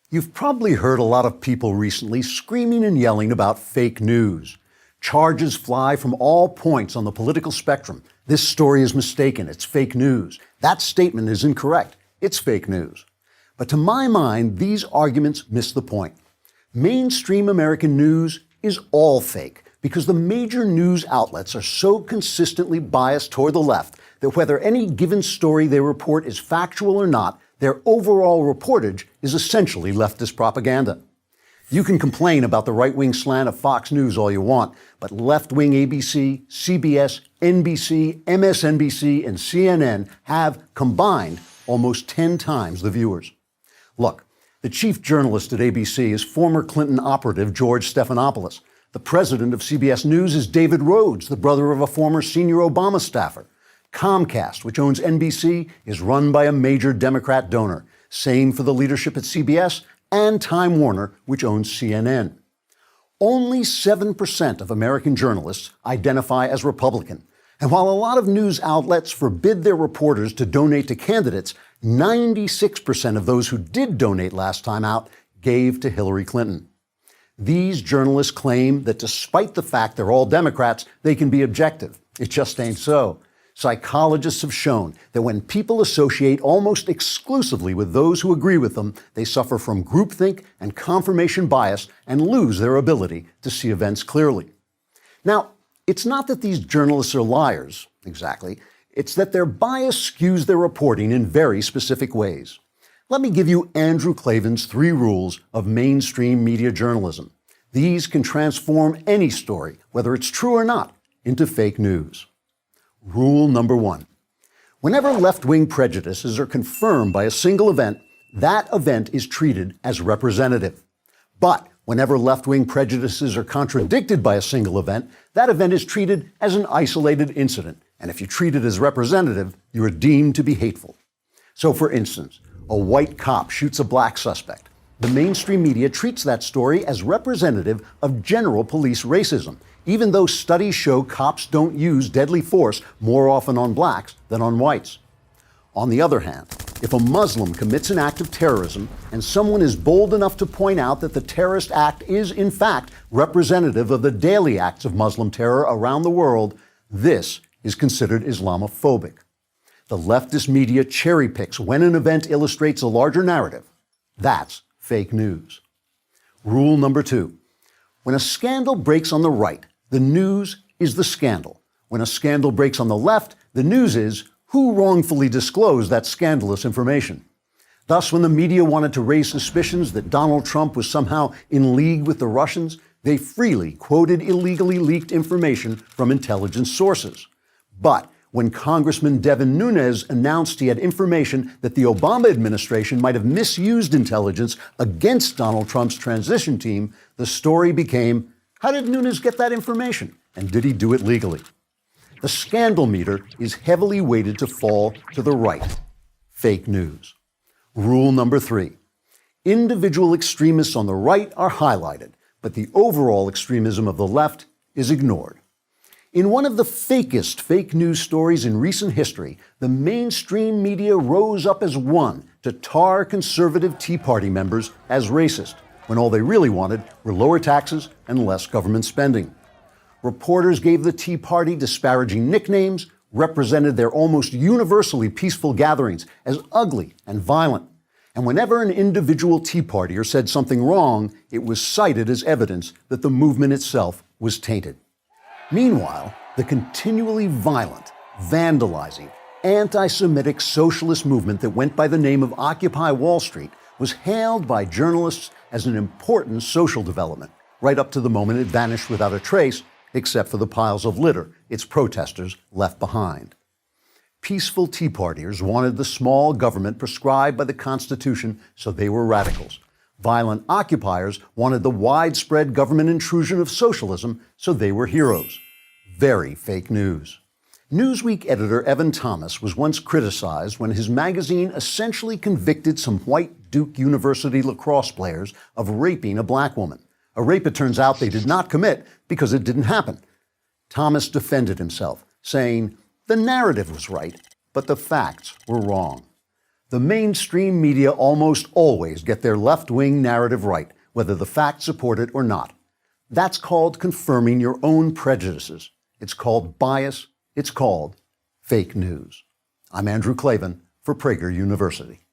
You've probably heard a lot of people recently screaming and yelling about fake news. Charges fly from all points on the political spectrum. This story is mistaken. It's fake news. That statement is incorrect. It's fake news. But to my mind, these arguments miss the point. Mainstream American news is all fake because the major news outlets are so consistently biased toward the left that whether any given story they report is factual or not, their overall reportage is essentially leftist propaganda. You can complain about the right-wing slant of Fox News all you want, but left-wing ABC, CBS, NBC, MSNBC, and CNN have combined almost 10 times the viewers. Look, the chief journalist at ABC is former Clinton operative George Stephanopoulos. The president of CBS News is David Rhodes, the brother of a former senior Obama staffer. Comcast, which owns NBC, is run by a major Democrat donor. Same for the leadership at CBS and Time Warner, which owns CNN. Only 7% of American journalists identify as Republican. And while a lot of news outlets forbid their reporters to donate to candidates, 96% of those who did donate last time out gave to Hillary Clinton. These journalists claim that despite the fact they're all Democrats, they can be objective. It just ain't so. Psychologists have shown that when people associate almost exclusively with those who agree with them, they suffer from groupthink and confirmation bias and lose their ability to see events clearly. Now, it's not that these journalists are liars, exactly. It's that their bias skews their reporting in very specific ways. Let me give you Andrew Klavan's 3 rules of mainstream media journalism. These can transform any story, whether it's true or not, into fake news. Rule number 1. Whenever left-wing prejudices are confirmed by a single event, that event is treated as representative. But whenever left-wing prejudices are contradicted by a single event, that event is treated as an isolated incident. And if you treat it as representative, you are deemed to be hateful. So for instance, a white cop shoots a black suspect. The mainstream media treats that story as representative of general police racism, even though studies show cops don't use deadly force more often on blacks than on whites. On the other hand, if a Muslim commits an act of terrorism and someone is bold enough to point out that the terrorist act is in fact representative of the daily acts of Muslim terror around the world, this is considered Islamophobic. The leftist media cherry picks when an event illustrates a larger narrative. That's fake news. Rule number 2. When a scandal breaks on the right, the news is the scandal. When a scandal breaks on the left, the news is who wrongfully disclosed that scandalous information. Thus, when the media wanted to raise suspicions that Donald Trump was somehow in league with the Russians, they freely quoted illegally leaked information from intelligence sources. But when Congressman Devin Nunes announced he had information that the Obama administration might have misused intelligence against Donald Trump's transition team, the story became, how did Nunes get that information? And did he do it legally? The scandal meter is heavily weighted to fall to the right. Fake news. Rule number 3. Individual extremists on the right are highlighted, but the overall extremism of the left is ignored. In one of the fakest fake news stories in recent history, the mainstream media rose up as one to tar conservative Tea Party members as racist, when all they really wanted were lower taxes and less government spending. Reporters gave the Tea Party disparaging nicknames, represented their almost universally peaceful gatherings as ugly and violent. And whenever an individual Tea Partier said something wrong, it was cited as evidence that the movement itself was tainted. Meanwhile, the continually violent, vandalizing, anti-Semitic socialist movement that went by the name of Occupy Wall Street was hailed by journalists as an important social development, right up to the moment it vanished without a trace, except for the piles of litter its protesters left behind. Peaceful Tea Partiers wanted the small government prescribed by the Constitution, so they were radicals. Violent occupiers wanted the widespread government intrusion of socialism, so they were heroes. Very fake news. Newsweek editor Evan Thomas was once criticized when his magazine essentially convicted some white Duke University lacrosse players of raping a black woman. A rape, it turns out, they did not commit because it didn't happen. Thomas defended himself, saying, the narrative was right, but the facts were wrong. The mainstream media almost always get their left-wing narrative right, whether the facts support it or not. That's called confirming your own prejudices. It's called bias. It's called fake news. I'm Andrew Klavan for Prager University.